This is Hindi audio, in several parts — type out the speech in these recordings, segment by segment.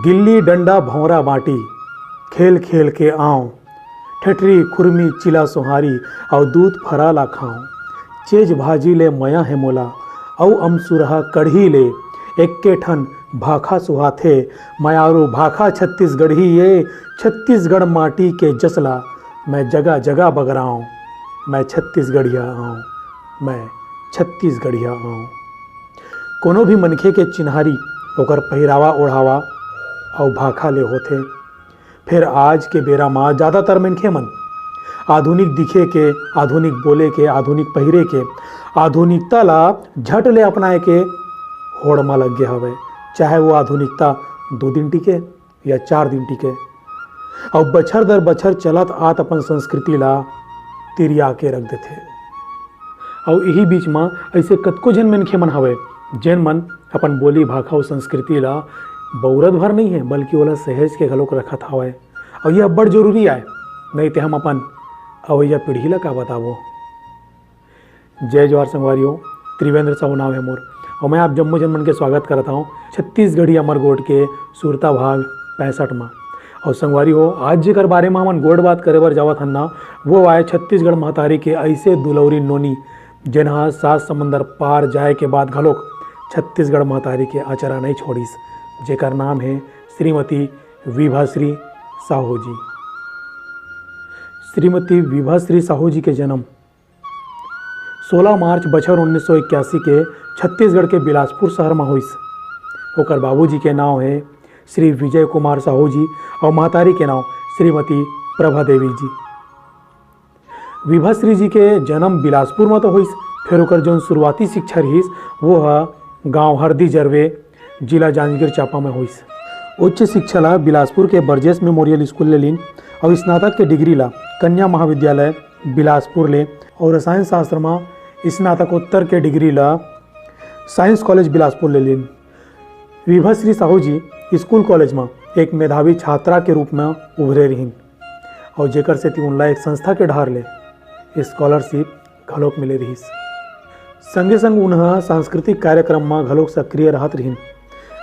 गिल्ली डंडा भौरा बाटी खेल खेल के आऊँ, ठेठरी खुरमी चिला सोहारी और दूध फराला खाऊं। चेज भाजी ले मया है मोला औ अमसुरहा कढ़ी ले, एक्के ठन भाखा सुहाथे मयारू भाखा छत्तीसगढ़ी ये। छत्तीसगढ़ माटी के जसला मैं जगह जगह बगराऊँ, मैं छत्तीसगढ़िया आऊँ, मैं छत्तीसगढ़िया आऊँ। कोनो भी मनखे के चिन्हारी ओकर पहिरावा ओढ़ावा और भाखा ले होथे। फिर आज के बेरा में ज़्यादातर मनखे मन आधुनिक दिखे के, आधुनिक बोले के, आधुनिक पहिरे के, आधुनिकता ला झट ले अपनाए के होड़ में लग गया हवे। चाहे वो आधुनिकता 2 दिन टिके या 4 दिन टिके, और बछर दर बछर चलत आत अपन संस्कृति ला तिरिया के रख देथे। और यही बीच में ऐसे कतको जन मनखे मन हवे जेन मन अपन बोली भाखा और संस्कृति ला बौरत भर नहीं है बल्कि ओला सहेज के घलोक रखत हवय। और यह बड़ जरूरी आए, नहीं तो हम अपन अवैया पीढ़ी ला का बताबो। जय जवाहर संगवारियों, त्रिवेंद्र साहू नाम है मोर और मैं आप जम्मू जन मन के स्वागत करता हूँ छत्तीसगढ़ी अमर गोट के सुरता भाग 65 में। और संगवारी हो, आज जेकर बारे में हमन गोट बात करे बर जावत हन ना, वो आए छत्तीसगढ़ महतारी के ऐसे दुलौरी नोनी जेनहा 7 समंदर पार जाए के बाद घलोक छत्तीसगढ़ महतारी के आचरा नहीं छोड़िस, जेकर नाम है श्रीमती विभाश्री साहू जी। श्रीमती विभाश्री साहू जी के जन्म 16 मार्च बछर 1981 के छत्तीसगढ़ के बिलासपुर शहर में होइस। ओकर बाबूजी के नाम है श्री विजय कुमार साहू जी और महतारी के नाम श्रीमती प्रभा देवी जी। विभाश्री जी के जन्म बिलासपुर में तो होइस, फिर ओकर जौन शुरुआती शिक्षा रहीस वो गांव हरदी जरवे जिला जांजगीर चांपा में होइस। उच्च शिक्षा ला बिलासपुर के बर्जेस मेमोरियल स्कूल ले लीन और स्नातक के डिग्री ला कन्या महाविद्यालय बिलासपुर ले, और रसायन शास्त्र में स्नातकोत्तर के डिग्री ला साइंस कॉलेज बिलासपुर ले लीन। विभाश्री साहू जी स्कूल कॉलेज में एक मेधावी छात्रा के रूप में उभरे रहीन और जेकर से उनला एक संस्था के ढार ले स्कॉलरशिप घलोक मिले रहीस। संगे संग उन्हें सांस्कृतिक कार्यक्रम में घलोक सक्रिय रहत रहीन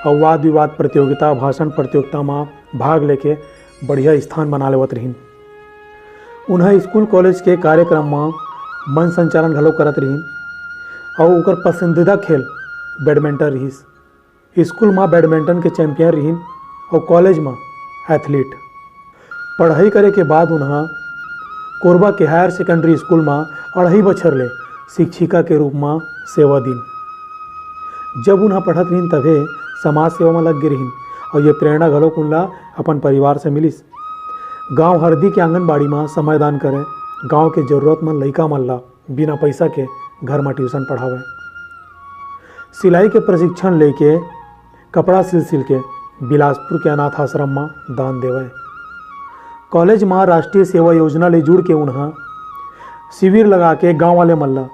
और वाद विवाद प्रतियोगिता, भाषण प्रतियोगिता में भाग लेके बढ़िया स्थान बना लेवत रहीन। उन्हें स्कूल कॉलेज के कार्यक्रम में मन संचालन घलोक करत रहीन और ओकर पसंदीदा खेल बैडमिंटन रहीस। स्कूल में बैडमिंटन के चैंपियन रहीन और कॉलेज में एथलीट। पढ़ाई करे के बाद उन्हें कोरबा के हायर सेकेंडरी स्कूल में 2.5 बछर ले शिक्षिका के रूप में सेवा दीन। जब उन्हें पढ़त रहीन तभे समाज सेवा में लग गए रहीन और ये प्रेरणा घलोक उनला अपन परिवार से मिलिस। गांव हरदी के आंगनबाड़ी में समय दान करे, गांव के जरूरतमंद लइका मन ला बिना पैसा के घर में ट्यूशन पढ़ावे, सिलाई के प्रशिक्षण लेके कपड़ा सिल के बिलासपुर के अनाथ आश्रम में दान देवे। कॉलेज में राष्ट्रीय सेवा योजना ले जुड़ के उन्हें शिविर लगा के गाँव वाले मन ला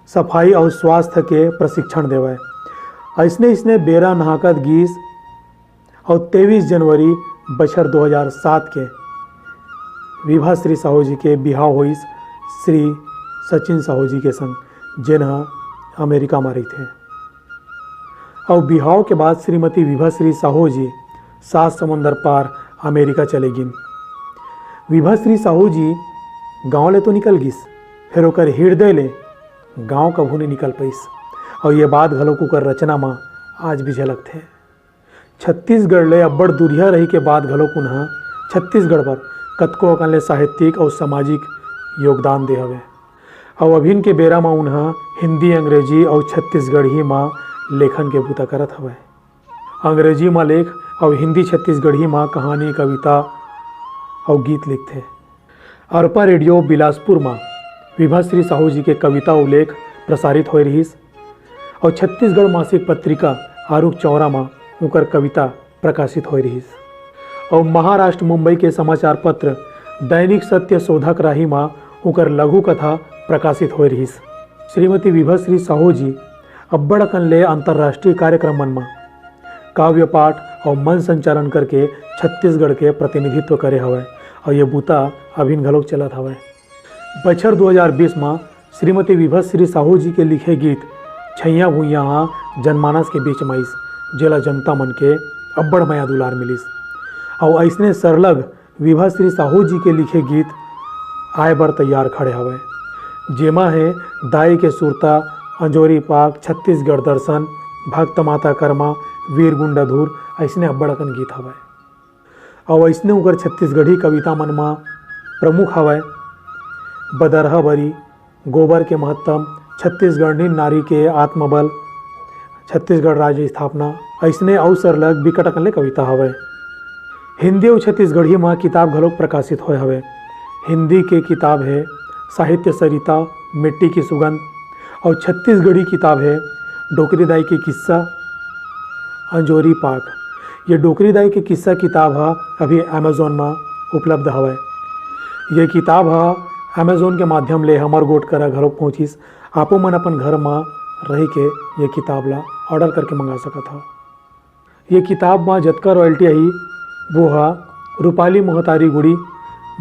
सफाई और स्वास्थ्य के प्रशिक्षण देवे। ऐसने बेरा नहाकत गीस और 23 जनवरी बछर 2007 के विभाश्री साहू जी के बिहाव होइस श्री सचिन साहू जी के संग, जिन्हें अमेरिका में रही थे। और बिहाव के बाद श्रीमती विभाश्री साहू जी 7 समंदर पार अमेरिका चले गिन। विभाश्री साहू जी गाँव ले तो निकल गिस, फिर ओकर हृदय ले गाँव कभू नहीं निकल पाइस। और ये बात घलोक ओकर रचना में आज भी झलक थे। छत्तीसगढ़ ले अब्बड़ दुरिया रही के बाद घलोक उन्हें छत्तीसगढ़ पर कतको अकन ले साहित्यिक और सामाजिक योगदान दे हवे। और अभिन के बेरा में उन्हें हिंदी, अंग्रेजी और छत्तीसगढ़ी में लेखन के बूता करत हवे। अंग्रेजी में लेख और हिंदी छत्तीसगढ़ी में कहानी, कविता और गीत लिखते। अरपा रेडियो बिलासपुर में विभाश्री साहू जी के कविता और लेख प्रसारित हो रहीस और छत्तीसगढ़ मासिक पत्रिका आरूख चौरा में उनकर कविता प्रकाशित हो रहीस और महाराष्ट्र मुंबई के समाचार पत्र दैनिक सत्य शोधक राही में उनकर लघु कथा प्रकाशित हो रहीस। श्रीमती विभाश्री साहू जी अब्बड़ अकन ले अंतर्राष्ट्रीय कार्यक्रमन में काव्य पाठ और मन संचालन करके छत्तीसगढ़ के प्रतिनिधित्व करे हवे और ये बूता अभिन घलोक चलत हवे। बछर 2020 में श्रीमती विभाश्री साहू जी के लिखे गीत छैया भुइयाँ जनमानस के बीच में जेला जनता मन के अब्बड़ माया दुलार मिलिस। और ऐसने सरलग विभा श्री साहू जी के लिखे गीत आए बर तैयार खड़े हवे, जेमा है दाई के सुरता, अंजोरी पाक, छत्तीसगढ़ दर्शन, भक्त माता कर्मा, वीर गुंडाधुर, ऐसने अब्बड़ अकन गीत हवे। और ऐसने उकर छत्तीसगढ़ी कविता मन में प्रमुख हवे बदरहा बरी, गोबर के महत्तम, छत्तीसगढ़ी नारी के आत्मबल, छत्तीसगढ़ राज्य स्थापना, ऐसने अउ सरलग बिकट अकन ले कविता हवे। हिंदी और छत्तीसगढ़ी में किताब घलोक प्रकाशित होए हवे। हिंदी के किताब है साहित्य सरिता, मिट्टी की सुगंध, और छत्तीसगढ़ी किताब है डोकरी दाई के किस्सा, अंजोरी पाक। ये डोकरी दाई के किस्सा किताब है अभी अमेजोन में उपलब्ध हवे। ये किताब है अमेजोन के माध्यम ले हमर गोट करा घरों पहुँचिस। आपो मन अपन घर में रह के ये किताब ला ऑर्डर करके मंगा सकत हो। ये किताब में जतका रॉयल्टी आई वो है रूपाली मोहतारी गुड़ी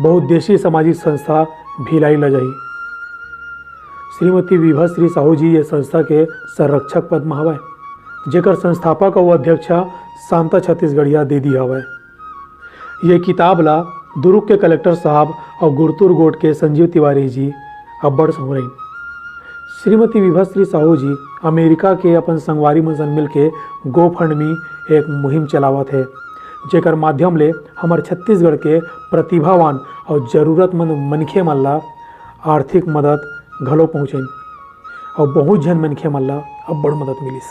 बहुउद्देशीय सामाजिक संस्था भिलाई लजही। श्रीमती विभा श्री साहू जी ये संस्था के संरक्षक पद में हवे, जेकर संस्थापक और अध्यक्षा शांता छत्तीसगढ़िया दीदी हवे। ये किताब ला दुर्ग के कलेक्टर साहब और गुरतुर गोट के संजीव तिवारी जी अब्बड़ संवरइन। श्रीमती विभा श्री साहू जी अमेरिका के अपन संगवारी मन सन मिल के गोफंडमी एक मुहिम चलावत है, जेकर माध्यम ले हमार छत्तीसगढ़ के प्रतिभावान और जरूरतमंद मनखे मन ला आर्थिक मदद घलो पहुँचेन और बहुत जन मनखे मन ला अब्बड़ मदद मिलिस।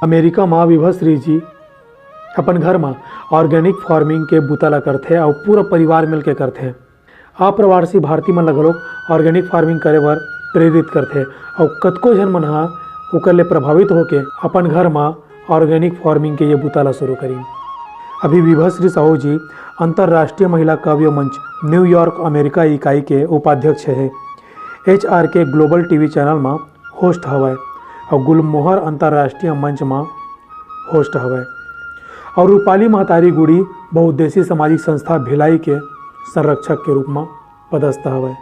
अमेरिका में विभा श्री जी अपन घर में ऑर्गेनिक फार्मिंग के बूता ला करथे और पूरा परिवार मिल के करथे। अप्रवासी भारतीय मन ला घलोक ऑर्गेनिक फार्मिंग करे बर प्रेरित करथे और कतको जन मन हा ओकर ले प्रभावित होके अपन घर में ऑर्गेनिक फार्मिंग के ये बूता ला शुरू करी। अभी विभा श्री साहू जी अंतर्राष्ट्रीय महिला काव्य मंच न्यूयॉर्क अमेरिका इकाई के उपाध्यक्ष है। HRK ग्लोबल टीवी चैनल में होस्ट हवे और गुलमोहर अंतर्राष्ट्रीय मंच में होस्ट हवे और रूपाली महतारी गुड़ी बहुउद्देशीय सामाजिक संस्था भिलाई के संरक्षक के रूप में पदस्थ हवे।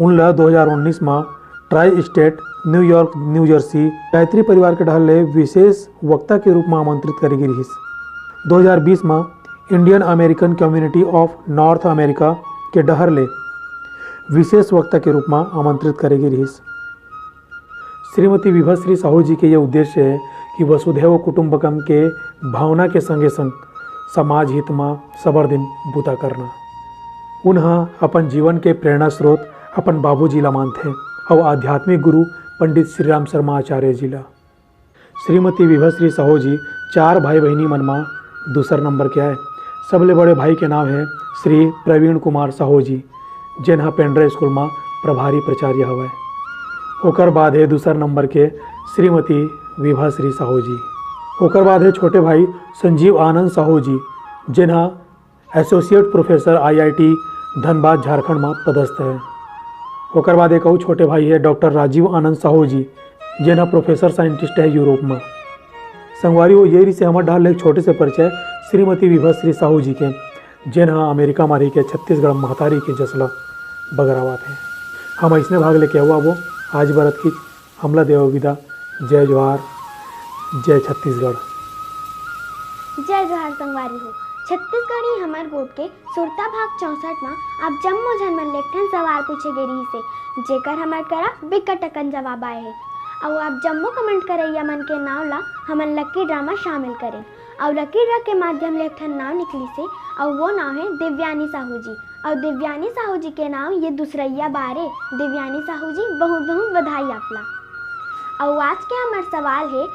उनला 2019 में tri state New York new Jersey Gayatri परिवार के ढहल ले विशेष वक्ता के रूप में आमंत्रित करी गई रहिस। 2020 में Indian American community of north America के डहर ले विशेष वक्ता के रूप में आमंत्रित करे गई रहिस। श्रीमती विभा श्री साहू जी के ये उद्देश्य है कि वसुधैव कुटुंबकम के भावना के संगे संग समाज हित में सबर दिन बूता करना। उन्हें अपन जीवन के प्रेरणा स्रोत अपन बाबूजी ला मानथे और आध्यात्मिक गुरु पंडित श्री राम शर्मा आचार्य जी ला। श्रीमती विभा श्री साहू जी 4 भाई बहनी मन में दूसर नंबर के आए। सबले बड़े भाई के नाम है श्री प्रवीण कुमार साहू जी, जिन्हा पेंड्रा स्कूल में प्रभारी प्राचार्य हवे। ओकर बाद है दूसर नंबर के श्रीमती विभा श्री साहू जी। ओकर बाद है छोटे भाई संजीव आनंद साहू जी, जिन्हा associate professor IIT Dhanbad Jharkhand में पदस्थ है। ओकर बाद एक और छोटे भाई है डॉक्टर राजीव आनंद साहू जी, जिन्हा प्रोफेसर साइंटिस्ट है यूरोप में। संगवारी वो ये से हमारे डाल एक छोटे से परिचय श्रीमती विभा श्री साहू जी के, जिन्हा अमेरिका मारी के छत्तीसगढ़ महतारी के जसला बगरावा थे। हम इसने भाग लेके हुआ वो आज बरत की हमला देव विदा। जय जोहार, जय छत्तीसगढ़। जय जोहार संगवारी हो। छत्तीसगढ़ी हमार गोट के सुरता भाग 64 में आप जम्मो जन मन लेखन सवाल पूछे गए रही से, जेकर हमार करा बिकट अकन जवाब आए हैं। और आप जम्मो कमेंट करैया मन के नाव ला हमन लकी ड्रामा शामिल करें और लकी ड्रा के माध्यम ले एक नाव निकली से और वो नाव है दिव्यानी साहू जी। और दिव्यानी साहू जी के नाव ये दूसरैया बारे। दिव्यानी साहू जी बहुत बहुत बधाई आपला। और आज के हमार सवाल है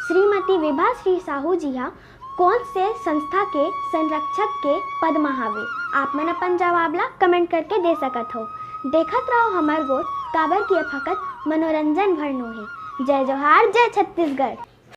श्रीमती विभा श्री साहू जी हा कौन से संस्था के संरक्षक के पद में हावे। आप मन अपन जवाब ला कमेंट करके दे सकत हो। देखत रहो हमार गोट काबर की फकत मनोरंजन भरनो है। जय जोहार, जय छत्तीसगढ़।